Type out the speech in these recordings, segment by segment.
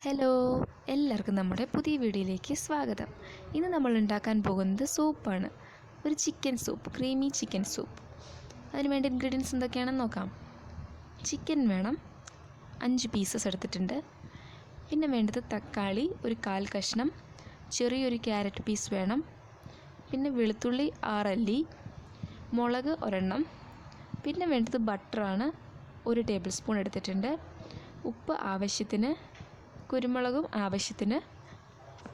Hello, എല്ലാവർക്കും നമ്മുടെ പുതിയ വീഡിയോയിലേക്ക് സ്വാഗതം. ഇന്ന് നമ്മൾ ഉണ്ടാക്കാൻ പോകുന്നത് സൂപ്പാണ്. ഒരു chicken soup, creamy chicken soup. അതിന് വേണ്ട ഇൻഗ്രീഡിയൻസ് എന്തൊക്കെയാണെന്ന് നോക്കാം. ചിക്കൻ വേണം, 5 പീസസ് എടുത്തിട്ടുണ്ട്. പിന്നെ വേണ്ടത് തക്കാളി ഒരു 1/4 കഷ്ണം, ചെറിയൊരു ക്യാരറ്റ് പീസ് വേണം. പിന്നെ വെളുത്തുള്ളി 6 അല്ലി, മുളക് ഒരെണ്ണം. പിന്നെ വേണ്ടത് ബട്ടറാണ്, 1 ടേബിൾ സ്പൂൺ എടുത്തിട്ടുണ്ട്. ഉപ്പ് ആവശ്യത്തിന്, കുരുമുളകും ആവശ്യത്തിന്.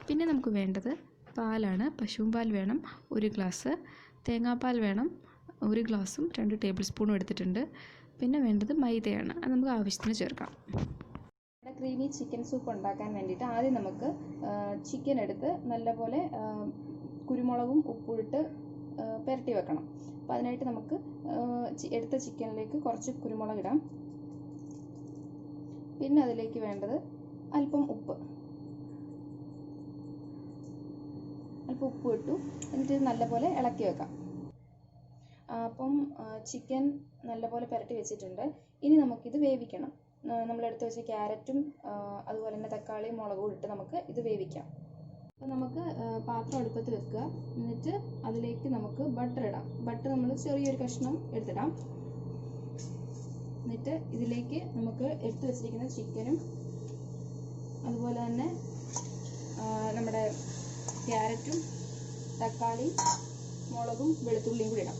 പിന്നെ നമുക്ക് വേണ്ടത് പാലാണ്, പശുവും പാൽ വേണം 1 ഗ്ലാസ്, തേങ്ങാപ്പാൽ വേണം 1 ഗ്ലാസും 2 ടേബിൾ സ്പൂണും എടുത്തിട്ടുണ്ട്. പിന്നെ വേണ്ടത് മൈദയാണ്, അത് നമുക്ക് ആവശ്യത്തിന് ചേർക്കാം. ക്രീമി ചിക്കൻ സൂപ്പ് ഉണ്ടാക്കാൻ വേണ്ടിയിട്ട് ആദ്യം നമുക്ക് ചിക്കൻ എടുത്ത് നല്ലപോലെ കുരുമുളകും ഉപ്പും ഇട്ട് പുരട്ടി വെക്കണം. അപ്പോൾ അതിനായിട്ട് നമുക്ക് എടുത്ത ചിക്കനിലേക്ക് കുറച്ച് കുരുമുളക് ഇടാം. പിന്നെ അതിലേക്ക് വേണ്ടത് അല്പം ഉപ്പ് ഇട്ടു. എന്നിട്ട് നല്ലപോലെ ഇളക്കി വെക്കാം. അപ്പം ചിക്കൻ നല്ലപോലെ പുരട്ടി വെച്ചിട്ടുണ്ട്. ഇനി നമുക്കിത് വേവിക്കണം. നമ്മളെടുത്ത് വെച്ച ക്യാരറ്റും അതുപോലെ തന്നെ തക്കാളിയും മുളകും ഇട്ട് നമുക്ക് ഇത് വേവിക്കാം. അപ്പോൾ നമുക്ക് പാത്രം അടുപ്പത്ത് വെക്കുക. എന്നിട്ട് അതിലേക്ക് നമുക്ക് ബട്ടർ ഇടാം. ബട്ടർ നമ്മൾ ചെറിയൊരു കഷ്ണം എടുത്തിടാം. എന്നിട്ട് ഇതിലേക്ക് നമുക്ക് എടുത്തു വെച്ചിരിക്കുന്ന ചിക്കനും അതുപോലെ തന്നെ നമ്മുടെ ക്യാരറ്റും തക്കാളി മുളകും വെളുത്തുള്ളിയും കൂടി ഇടാം.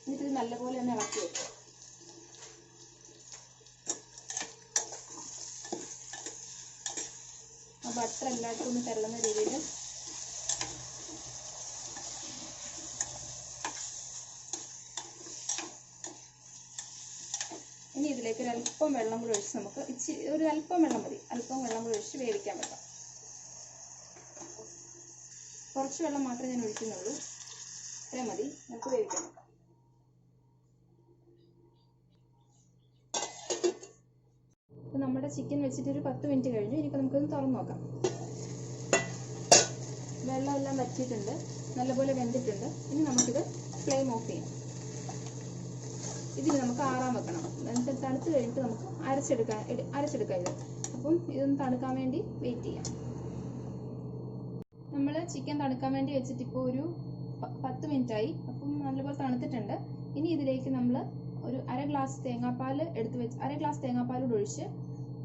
എന്നിട്ട് നല്ലപോലെ ഒന്ന് ഇളക്കി വെക്കുക. ആ ബട്ടർ എല്ലാവർക്കും ഒന്ന് തള്ളുന്ന രീതിയിൽ ഇനി ഇതിലേക്ക് ഒരല്പം വെള്ളം കൂടി ഒഴിച്ച് നമുക്ക് ഒരു അല്പം വെള്ളം മതി, അല്പം വെള്ളം കൂടി ഒഴിച്ച് വേവിക്കാൻ വെക്കാം. കുറച്ച് വെള്ളം മാത്രമേ ഞാൻ ഒഴിക്കുന്നുള്ളൂ, ഇത്രയും മതി. നമുക്ക് വേവിക്കാൻ വെക്കാം. അപ്പോൾ നമ്മുടെ ചിക്കൻ വെച്ചിട്ട് ഒരു 10 മിനിറ്റ് കഴിഞ്ഞു. ഇനിയിപ്പോൾ നമുക്കൊന്ന് തുറന്ന് നോക്കാം. വെള്ളമെല്ലാം വറ്റിയിട്ടുണ്ട്, നല്ലപോലെ വെന്തിട്ടുണ്ട്. ഇനി നമുക്കിത് ഫ്ലെയിം ഓഫ് ചെയ്യാം. ഇതിന് നമുക്ക് ആറാൻ വെക്കണം. എന്നിട്ട് തണുത്ത് കഴിഞ്ഞിട്ട് നമുക്ക് അരച്ചെടുക്കാം ഇത്. അപ്പം ഇതൊന്ന് തണുക്കാൻ വേണ്ടി വെയിറ്റ് ചെയ്യാം. നമ്മൾ ചിക്കൻ തണുക്കാൻ വേണ്ടി വെച്ചിട്ട് ഇപ്പോൾ ഒരു 10 മിനിറ്റ് ആയി. അപ്പം നല്ലപോലെ തണുത്തിട്ടുണ്ട്. ഇനി ഇതിലേക്ക് നമ്മൾ ഒരു അര ഗ്ലാസ് തേങ്ങാപ്പാൽ ഒഴിച്ച്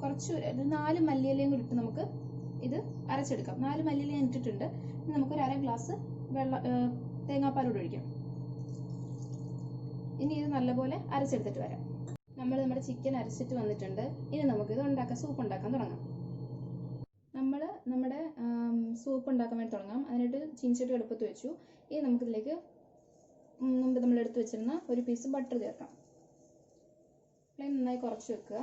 കുറച്ച് ഒരു 4 മല്ലിയിലയും കൂടി ഇട്ട് നമുക്ക് ഇത് അരച്ചെടുക്കാം. 4 മല്ലിയില ഞാൻ ഇട്ടിട്ടുണ്ട്. ഇനി നമുക്കൊരു അര ഗ്ലാസ് തേങ്ങാപ്പാലോട് ഒഴിക്കാം. ഇനി ഇത് നല്ലപോലെ അരച്ചെടുത്തിട്ട് വരാം. നമ്മുടെ ചിക്കൻ അരച്ചിട്ട് വന്നിട്ടുണ്ട്. ഇനി നമുക്കിത് സൂപ്പ് ഉണ്ടാക്കാൻ തുടങ്ങാം. നമ്മുടെ സൂപ്പ് ഉണ്ടാക്കാൻ വേണ്ടി തുടങ്ങാം. അതിനായിട്ട് ചീനച്ചട്ടി അടുപ്പത്ത് വെച്ചു. ഇനി നമുക്കിതിലേക്ക് മുമ്പ് നമ്മൾ എടുത്ത് വെച്ചിരുന്ന ഒരു പീസ് ബട്ടർ ചേർക്കാം. ഫ്ലെയിം നന്നായി കുറച്ച് വെക്കുക.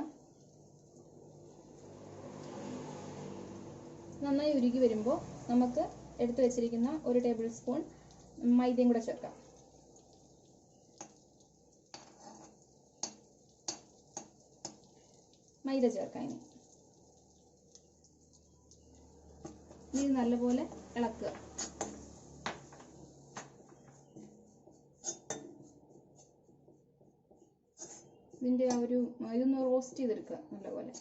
നന്നായി ഉരുകി വരുമ്പോൾ നമുക്ക് എടുത്ത് വെച്ചിരിക്കുന്ന 1 ടേബിൾ സ്പൂൺ മൈദയും കൂടെ ചേർക്കാം. മൈദ ചേർക്കാം. ഇനി നല്ലപോലെ ഇളക്കുക. ഇതിൻ്റെ ഇതൊന്ന് റോസ്റ്റ് ചെയ്തെടുക്കുക നല്ലപോലെ.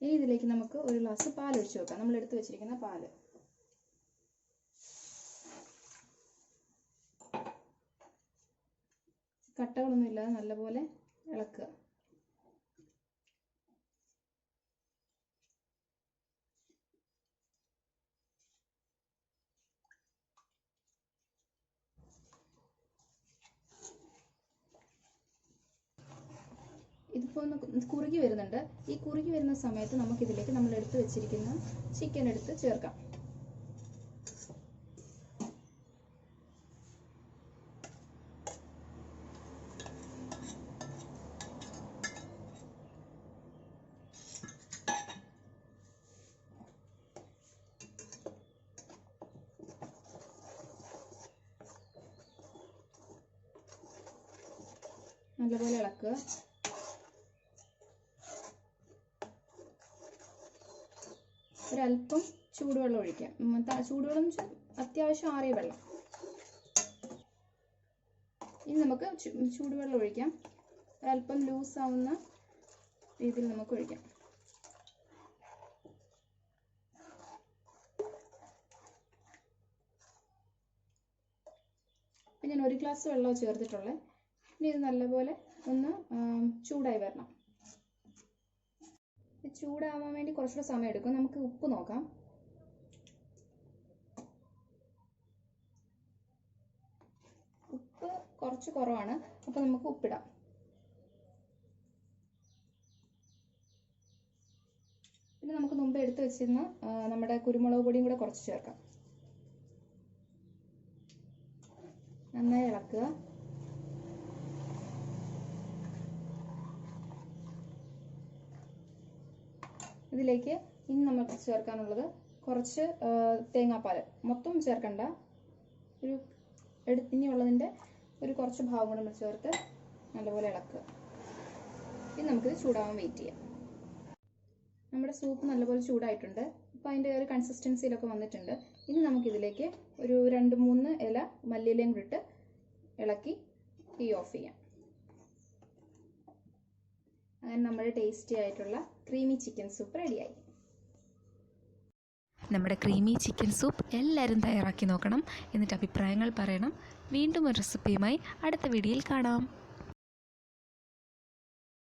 ഇനി ഇതിലേക്ക് നമുക്ക് 1 ഗ്ലാസ് പാൽ ഒഴിച്ചു വെക്കാം. നമ്മൾ എടുത്ത് വെച്ചിരിക്കുന്ന പാല്. കട്ടകളൊന്നും ഇല്ലാതെ നല്ലപോലെ ഇളക്കുക. ഇതിപ്പോൾ ഒന്ന് കുറുകി വരുന്നുണ്ട്. ഈ കുറുകി വരുന്ന സമയത്ത് നമുക്കിതിലേക്ക് നമ്മൾ എടുത്ത് വെച്ചിരിക്കുന്ന ചിക്കൻ എടുത്ത് ചേർക്കാം. നല്ലപോലെ ഇളക്കുക. ഒരല്പം ചൂടുവെള്ളം ഒഴിക്കാം. ചൂടുവെള്ളം എന്ന് വെച്ചാൽ അത്യാവശ്യം ആറിയ വെള്ളം. ഇനി നമുക്ക് ചൂടുവെള്ളം ഒഴിക്കാം. ഒരല്പം ലൂസാവുന്ന രീതിയിൽ നമുക്ക് ഒഴിക്കാം. അപ്പം ഞാൻ 1 ഗ്ലാസ് വെള്ളം ചേർത്തിട്ടുള്ളത്. ഇനി ഇത് നല്ലപോലെ ഒന്ന് ചൂടായി വരണം. ചൂടാവാൻ വേണ്ടി കുറച്ചുകൂടെ സമയം എടുക്കും. നമുക്ക് ഉപ്പ് നോക്കാം. ഉപ്പ് കുറച്ച് കുറവാണ്, അപ്പോൾ നമുക്ക് ഉപ്പിടാം. പിന്നെ നമുക്ക് മുമ്പ് എടുത്ത് വെച്ചിരുന്ന നമ്മുടെ കുരുമുളക് പൊടിയും കൂടെ കുറച്ച് ചേർക്കാം. നന്നായി ഇളക്കുക. ഇതിലേക്ക് ഇനി നമുക്ക് ചേർക്കാനുള്ളത് കുറച്ച് തേങ്ങാപ്പാൽ. മൊത്തം ചേർക്കണ്ട, ഇനിയുള്ളതിൻ്റെ ഒരു കുറച്ച് ഭാഗം കൂടെ നമ്മൾ ചേർത്ത് നല്ലപോലെ ഇളക്കുക. ഇനി നമുക്കിത് ചൂടാവാൻ വെയിറ്റ് ചെയ്യാം. നമ്മുടെ സൂപ്പ് നല്ലപോലെ ചൂടായിട്ടുണ്ട്. അപ്പോൾ അതിൻ്റെ ഒരു കൺസിസ്റ്റൻസിയിലൊക്കെ വന്നിട്ടുണ്ട്. ഇനി നമുക്കിതിലേക്ക് ഒരു 2-3 ഇല മല്ലിയിലയും കൂടി ഇട്ട് ഇളക്കി തീ ഓഫ് ചെയ്യാം. അങ്ങനെ നമ്മുടെ ടേസ്റ്റി ആയിട്ടുള്ള ക്രീമി ചിക്കൻ സൂപ്പ് റെഡിയായി. നമ്മുടെ ക്രീമി ചിക്കൻ സൂപ്പ് എല്ലാവരും തയ്യാറാക്കി നോക്കണം. എന്നിട്ട് അഭിപ്രായങ്ങൾ പറയണം. വീണ്ടും ഒരു റെസിപ്പിയുമായി അടുത്ത വീഡിയോയിൽ കാണാം.